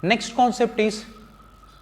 Next concept is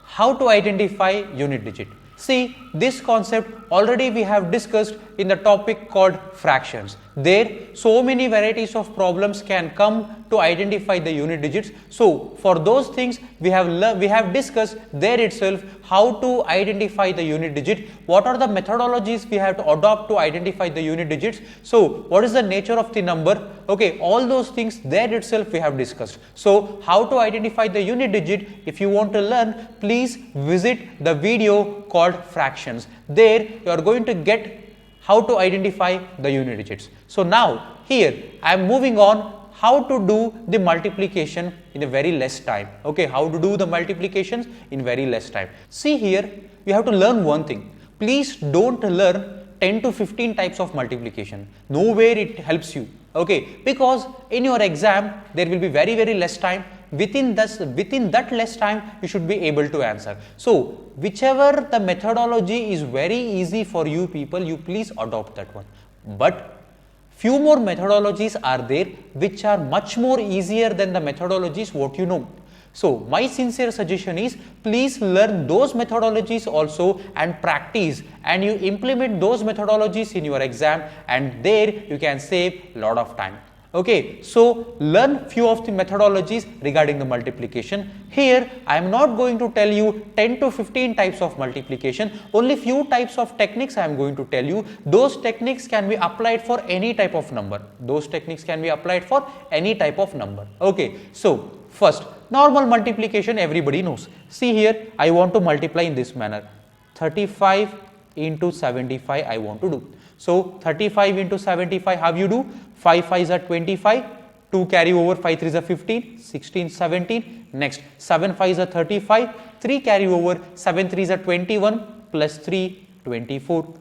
how to identify unit digit. See, this concept already we have discussed in the topic called fractions. There so many varieties of problems can come to identify the unit digits. So for those things we have discussed there itself how to identify the unit digit, what are the methodologies we have to adopt to identify the unit digits. So what is the nature of the number, okay, all those things there itself we have discussed. So how to identify the unit digit, if you want to learn, please visit the video called fractions. There you are going to get how to identify the unit digits. So now here I am moving on how to do the multiplication in a very less time. Okay, how to do the multiplications in very less time. See here, you have to learn one thing. Please don't learn 10 to 15 types of multiplication. Nowhere it helps you. Okay, because in your exam there will be very less time. Within that less time you should be able to answer. So whichever the methodology is very easy for you people, you please adopt that one. But few more methodologies are there which are much more easier than the methodologies what you know. So my sincere suggestion is please learn those methodologies also and practice, and you implement those methodologies in your exam, and there you can save a lot of time. Okay, so learn few of the methodologies regarding the multiplication. Here I am not going to tell you 10 to 15 types of multiplication, only few types of techniques I am going to tell you. Those techniques can be applied for any type of number. Those techniques can be applied for any type of number. Okay, so first, normal multiplication everybody knows. See here, I want to multiply in this manner. 35 into 75 I want to do. So 35 into 75, how you do? 5 5s are 25, 2 carry over, 5 3s are 15, 16, 17. Next 7 5s are 35, 3 carry over, 7 3s are 21, plus 3, 24.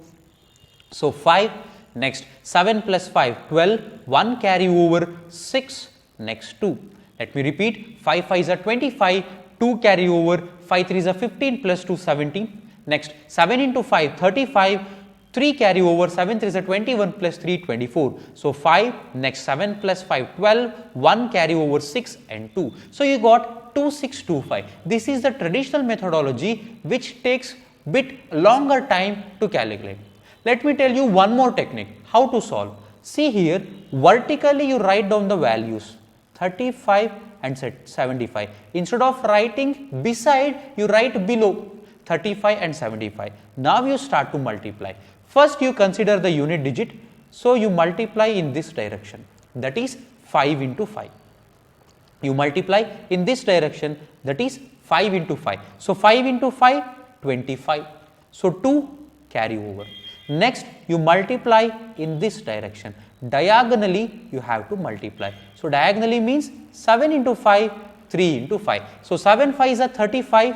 So 5, next 7 plus 5, 12, 1 carry over, 6, next 2. Let me repeat, 5 5s are 25, 2 carry over, 5 3s are 15, plus 2, 17. Next 7 into 5, 35, 3 carry over, 7 3s are 21, plus 3, 24. So 5, next 7 plus 5, 12, 1 carry over, 6 and 2. So you got 2 6 2 5. This is the traditional methodology which takes bit longer time to calculate. Let me tell you one more technique how to solve. See here, vertically you write down the values 35 and 75. Instead of writing beside, you write below 35 and 75. Now you start to multiply. First you consider the unit digit, so you multiply in this direction, that is 5 into 5. You multiply in this direction, that is 5 into 5. So 5 into 5, 25. So 2 carry over. Next you multiply in this direction. Diagonally you have to multiply. So diagonally means 7 into 5, 3 into 5. So 7 5s are 35,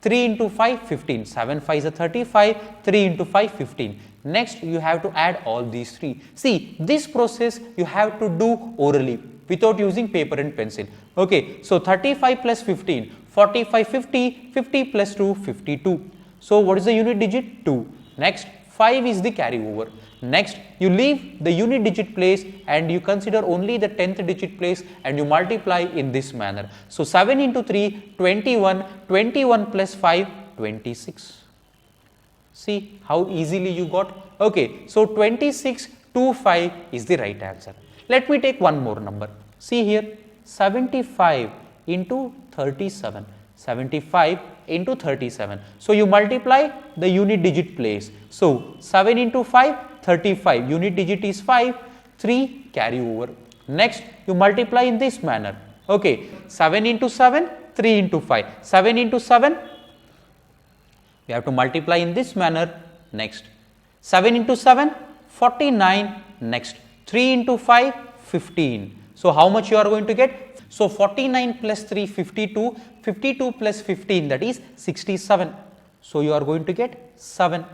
3 into 5, 15. 7 5s are 35, 3 into 5, 15. Next you have to add all these three. See, this process you have to do orally without using paper and pencil. Okay, so 35 plus 15, 45, 50, 50 plus 2, 52. So what is the unit digit? 2. Next 5 is the carry over. Next you leave the unit digit place and you consider only the 10th digit place and you multiply in this manner. So 7 into 3, 21, 21 plus 5, 26. See how easily you got? Okay, so 2625 is the right answer. Let me take one more number. See here, 75 into 37. 75 into 37. So you multiply the unit digit place. So 7 into 5, 35. Unit digit is 5, 3 carry over. Next you multiply in this manner. Okay, 7 into 7, 3 into 5. 7 into 7, you have to multiply in this manner. Next 7 into 7, 49. Next 3 into 5, 15. So how much you are going to get? So 49 plus 3, 52. 52 plus 15, that is 67. So you are going to get 7.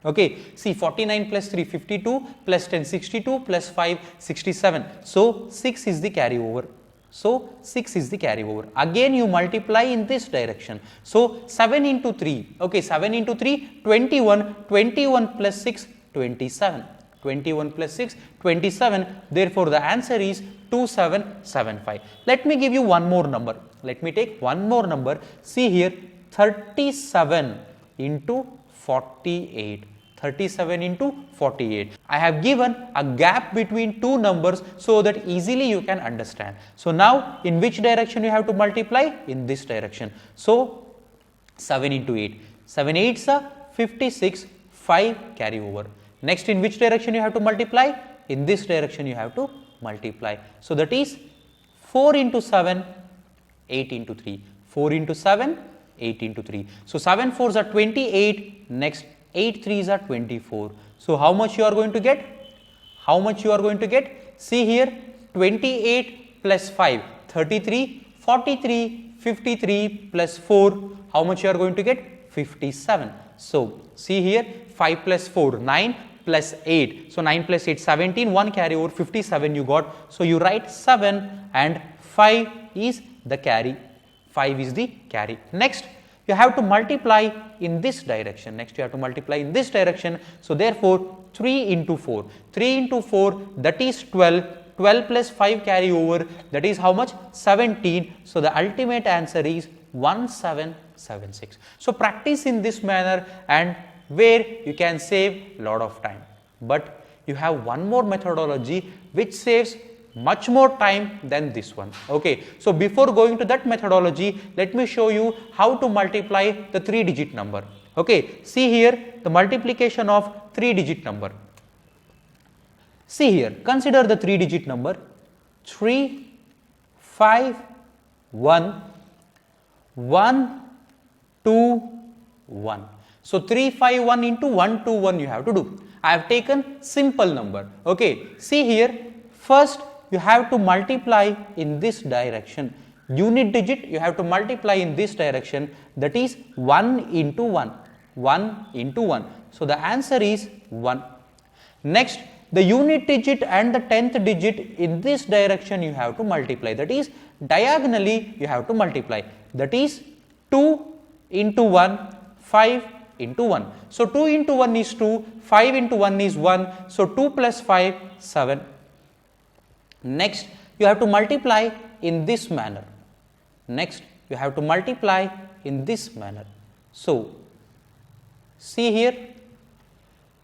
Okay, see 49 plus 3, 52, plus 10, 62, plus 5, 67. So 6 is the carry over. So 6 is the carry over. Again you multiply in this direction. So 7 into 3, okay, 7 into 3, 21, 21 plus 6, 27. 21 plus 6, 27. Therefore, the answer is 2775. Let me give you one more number. Let me take one more number. See here, 37 into 48. 37 into 48. I have given a gap between two numbers so that easily you can understand. So, now in which direction you have to multiply? In this direction. So, 7 into 8. 7 8s are 56, 5 carry over. Next, in which direction you have to multiply? In this direction you have to multiply. So, that is 4 into 7, 8 into 3. 4 into 7, 8 into 3. So, 7 4s are 28. Next, 8 3s are 24. So, how much you are going to get? How much you are going to get? See here, 28 plus 5, 33, 43, 53 plus 4. How much you are going to get? 57. So, see here, 5 plus 4, 9 plus 8. So, 9 plus 8, 17, 1 carry over, 57 you got. So, you write 7 and 5 is the carry. 5 is the carry. Next, you have to multiply in this direction. Next, you have to multiply in this direction. So, therefore, 3 into 4. 3 into 4, that is 12. 12 plus 5 carry over, that is how much? 17. So, the ultimate answer is 1776. So, practice in this manner and where you can save lot of time. But you have one more methodology which saves much more time than this one. Okay. So, before going to that methodology, let me show you how to multiply the 3-digit number. Okay. See here, the multiplication of 3-digit number. See here, consider the 3-digit number 3, 5, 1, 1, 2, 1. So, 3, 5, 1 into 1, 2, 1 you have to do. I have taken simple number. Okay. See here, first you have to multiply in this direction. Unit digit you have to multiply in this direction, that is 1 into 1. 1 into 1. So, the answer is 1. Next, the unit digit and the 10th digit in this direction you have to multiply, that is diagonally you have to multiply, that is 2 into 1, 5 into 1. So, 2 into 1 is 2, 5 into 1 is 1. So, 2 plus 5, 7. Next, you have to multiply in this manner. Next, you have to multiply in this manner. So, see here,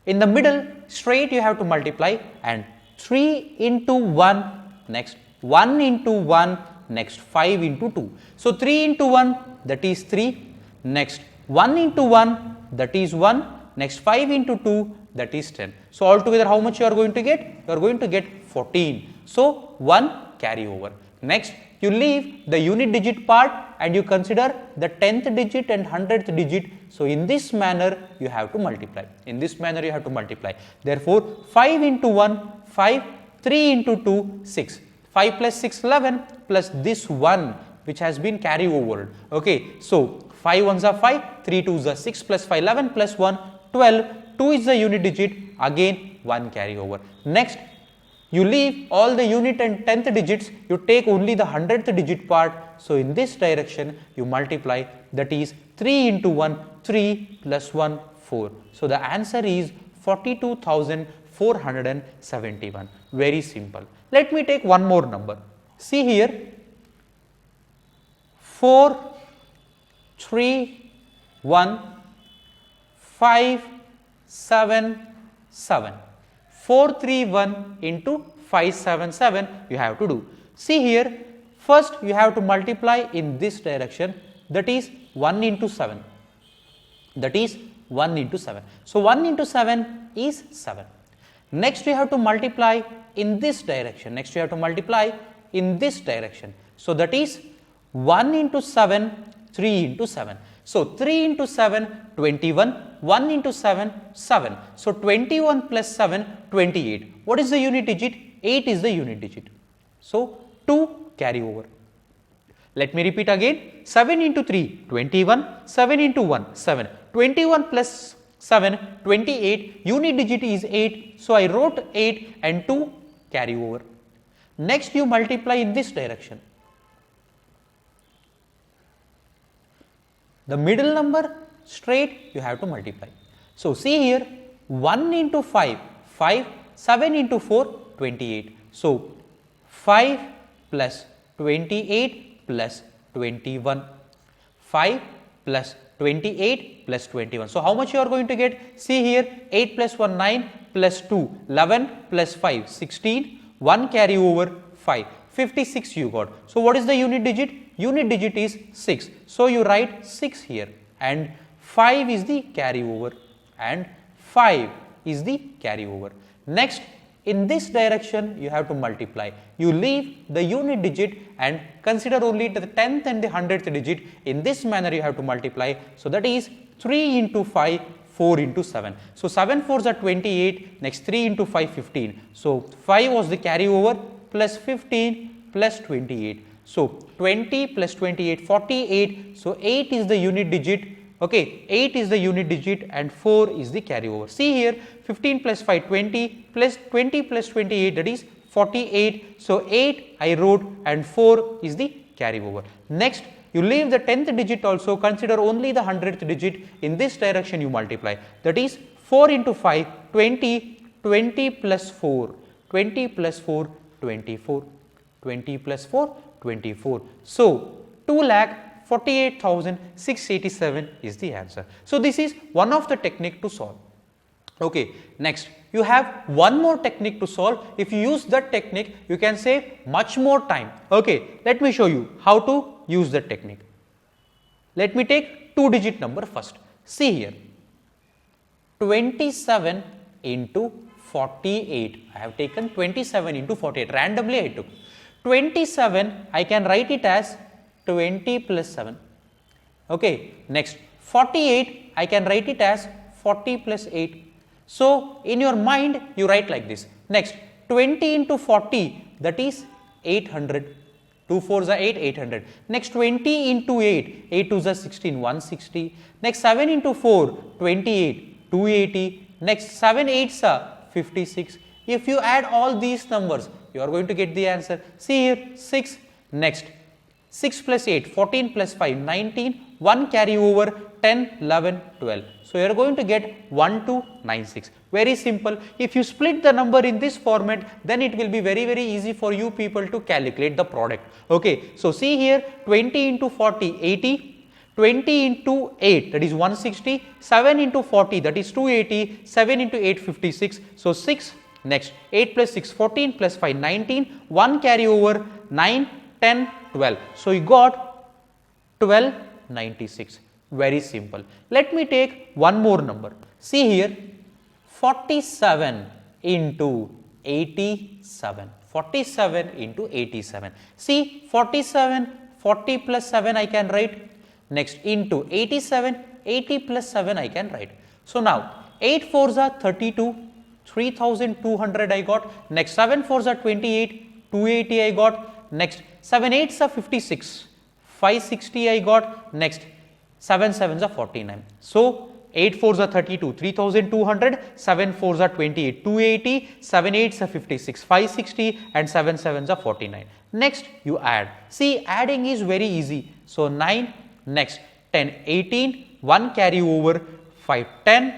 in the middle straight you have to multiply and 3 into 1, next 1 into 1, next 5 into 2. So, 3 into 1, that is 3, next 1 into 1, that is 1, next 5 into 2, that is 10. So, altogether how much you are going to get? You are going to get 14. So, 1 carry over. Next, you leave the unit digit part and you consider the 10th digit and 100th digit. So, in this manner you have to multiply. In this manner you have to multiply. Therefore, 5 into 1, 5, 3 into 2, 6. 5 plus 6, 11 plus this 1 which has been carry over. Okay. So, 5 ones are 5, 3 twos are 6 plus 5, 11 plus 1, 12. 2 is the unit digit, again 1 carry over. Next, you leave all the unit and 10th digits, you take only the 100th digit part. So, in this direction you multiply, that is 3 into 1, 3 plus 1, 4. So, the answer is 42,471. Very simple. Let me take one more number. See here, 4, 3, 1, 5, 7, 7. 431 into 577 you have to do. See here, first you have to multiply in this direction, that is 1 into 7, that is 1 into 7. So, 1 into 7 is 7. Next you have to multiply in this direction, next you have to multiply in this direction. So, that is 1 into 7, 3 into 7. So, 3 into 7, 21, 1 into 7, 7. So, 21 plus 7, 28. What is the unit digit? 8 is the unit digit. So, 2 carry over. Let me repeat again, 7 into 3, 21, 7 into 1, 7. 21 plus 7, 28, unit digit is 8. So, I wrote 8 and 2 carry over. Next, you multiply in this direction. The middle number straight you have to multiply. So, see here, 1 into 5, 5, 7 into 4, 28. So, 5 plus 28 plus 21. 5 plus 28 plus 21. So, how much you are going to get? See here, 8 plus 1, 9 plus 2, 11 plus 5, 16, 1 carry over 5, 56 you got. So, what is the unit digit? Unit digit is 6. So, you write 6 here and 5 is the carry over and 5 is the carry over. Next, in this direction you have to multiply. You leave the unit digit and consider only the 10th and the 100th digit. In this manner you have to multiply. So, that is 3 into 5, 4 into 7. So, 7 4s are 28, next 3 into 5, 15. So, 5 was the carry over plus 15 plus 28. So, 20 plus 28, 48. So, 8 is the unit digit. Okay, 8 is the unit digit and 4 is the carry over. See here, 15 plus 5, 20 plus 20 plus 28, that is 48. So, 8 I wrote and 4 is the carry over. Next, you leave the 10th digit also, consider only the 100th digit. In this direction you multiply, that is 4 into 5, 20, 20 plus 4, 20 plus 4, 24, 20 plus 4, 24. So, 2,48,687 is the answer. So, this is one of the technique to solve. Okay. Next, you have one more technique to solve. If you use that technique, you can save much more time. Okay. Let me show you how to use that technique. Let me take 2-digit number first. See here, 27 into 48. I have taken 27 into 48. Randomly I took. 27, I can write it as 20 plus 7. Okay. Next, 48, I can write it as 40 plus 8. So, in your mind, you write like this. Next, 20 into 40, that is 800. 2 4s are 8, 800. Next, 20 into 8, 8 2s are 16, 160. Next, 7 into 4, 28, 280. Next, 7 8s are 56. If you add all these numbers, you are going to get the answer. See here, 6. Next, 6 plus 8, 14 plus 5, 19, 1 carry over, 10, 11, 12. So, you are going to get 1296. Very simple. If you split the number in this format, then it will be very easy for you people to calculate the product. Okay. So, see here, 20 into 40, 80, 20 into 8, that is 160, 7 into 40, that is 280, 7 into 8, 56. So, 6. Next, 8 plus 6, 14 plus 5, 19, 1 carry over, 9, 10, 12. So, you got 1296. Very simple. Let me take one more number. See here, 47 into 87. 47 into 87. See, 47, 40 plus 7 I can write. Next, into 87, 80 plus 7 I can write. So, now 8 4s are 32, 3200 I got. Next, 7 4s are 28, 280 I got. Next, 7 8s are 56, 560 I got. Next, 7 7s are 49. So, 8 4s are 32, 3200, 7 4s are 28, 280, 7 8s are 56, 560 and 7 7s are 49. Next, you add. See, adding is very easy. So, 9, next 10, 18, 1 carry over, 5, 10,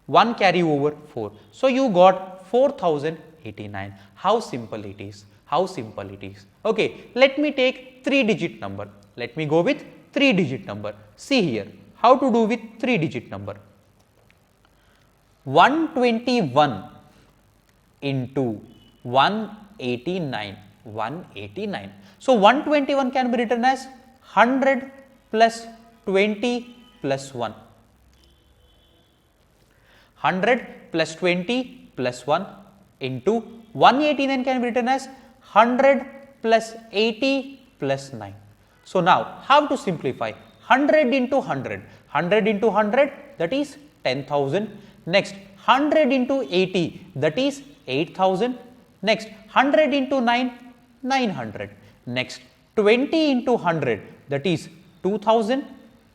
1 carry over 4. So, you got 4089. How simple it is. How simple it is. Okay, let me take 3-digit number. Let me go with 3-digit number. See here, how to do with 3-digit number. 121 into 189, 189. So, 121 can be written as 100 plus 20 plus 1. 100 plus 20 plus 1 into 189 can be written as 100 plus 80 plus 9. So, now how to simplify? 100 into 100, 100 into 100, that is 10,000. Next, 100 into 80, that is 8,000. Next, 100 into 9, 900. Next, 20 into 100, that is 2,000.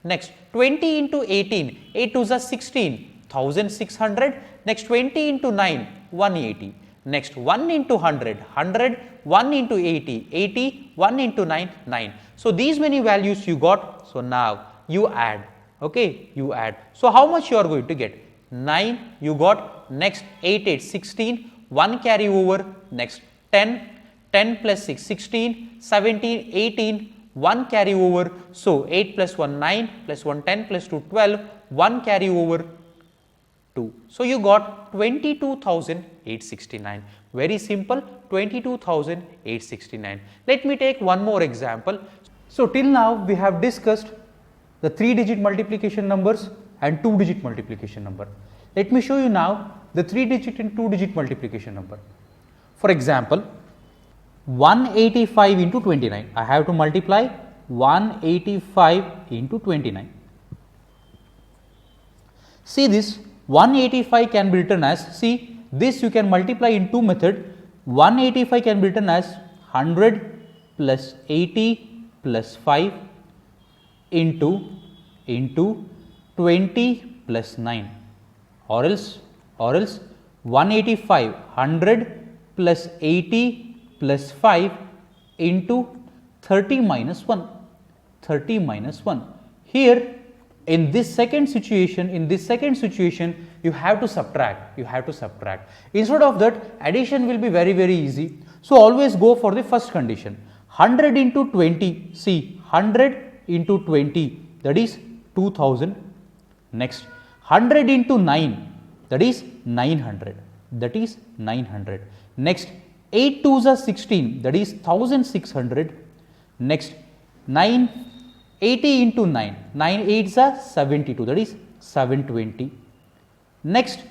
Next, 20 into 18, 8 2s are 16, 1600. Next, 20 into 9, 180. Next, 1 into 100, 100, 1 into 80, 80, 1 into 9, 9. So, these many values you got. So, now you add. Okay, you add. So, how much you are going to get? 9 you got. Next, 8 8, 16, 1 carry over, next 10, 10 plus 6, 16, 17, 18, 1 carry over, so 8 plus 1, 9, plus 1, 10, plus 2, 12, 1 carry over, 2. So you got 22,869. Very simple, 22,869. Let me take one more example. So till now we have discussed the 3-digit multiplication numbers and 2-digit multiplication number. Let me show you now the 3-digit and 2-digit multiplication number. For example, 185 into 29. I have to multiply 185 into 29. See this 185 can be written as, see this you can multiply in two methods. 185 can be written as 100 plus 80 plus 5 into 20 plus 9, or else 185 100 plus 80 plus 5 into 30 minus 1, 30 minus 1. Here in this second situation you have to subtract, Instead of that, addition will be very easy. So always go for the first condition. 100 into 20, see 100 into 20, that is 2000. Next 100 into 9, that is 900, Next 8 2s are 16, that is 1600. Next 80 into 9, 9 8s are 72, that is 720. Next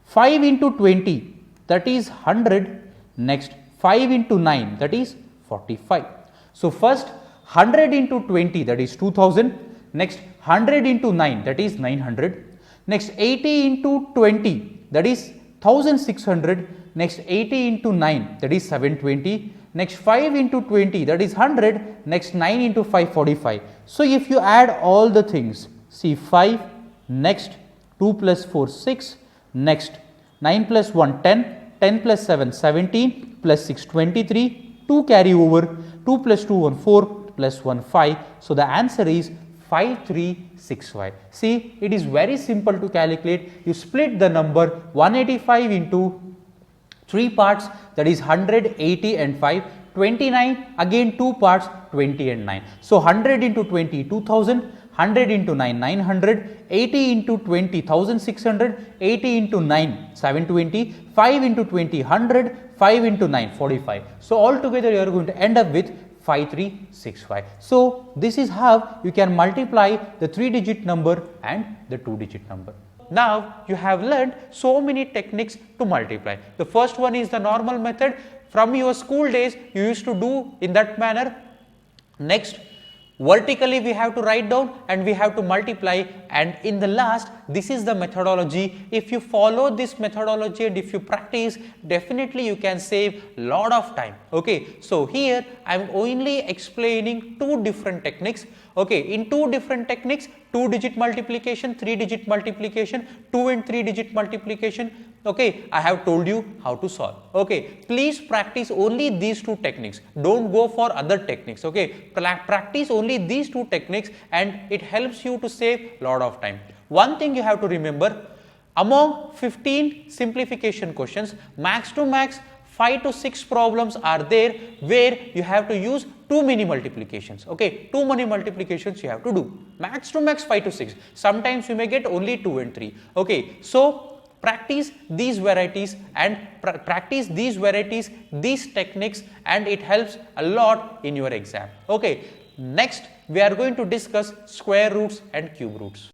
5 into 20, that is 100. Next 5 into 9, that is 45. So first 100 into 20, that is 2000. Next 100 into 9, that is 900. Next 80 into 20, that is 1600. Next 80 into 9, that is 720. Next 5 into 20, that is 100. Next 9 into 5, 45. So if you add all the things, see 5, next 2 plus 4, 6, next 9 plus 1, 10, 10 plus 7, 17, plus 6, 23, 2 carry over, 2 plus 2, 1, 4, plus 1, 5. So the answer is 5365. See, it is very simple to calculate. You split the number 185 into 3 parts, that is 100, 80 and 5, 29, again 2 parts, 20 and 9. So 100 into 20, 2000, 100 into 9, 900, 80 into 20, 1600, 80 into 9, 720, 5 into 20, 100, 5 into 9, 45. So altogether you are going to end up with 5365. So this is how you can multiply the 3-digit number and the 2-digit number. Now you have learned so many techniques to multiply. The first one is the normal method. From your school days you used to do in that manner. Next, vertically we have to write down and we have to multiply, and in the last, this is the methodology. If you follow this methodology and if you practice, definitely you can save lot of time. Okay, so here I am only explaining 2 different techniques. Okay, in 2 different techniques, 2-digit multiplication, 3-digit multiplication, 2 and 3-digit multiplication. Okay, I have told you how to solve. Okay, please practice only these 2 techniques. Don't go for other techniques. Okay, practice only these 2 techniques and it helps you to save lot of time. One thing you have to remember, among 15 simplification questions, max to max 5 to 6 problems are there where you have to use too many multiplications. Okay, too many multiplications you have to do. Max to max 5 to 6. Sometimes you may get only 2 and 3. Okay, so practice these varieties and these techniques, and it helps a lot in your exam. Okay, next we are going to discuss square roots and cube roots.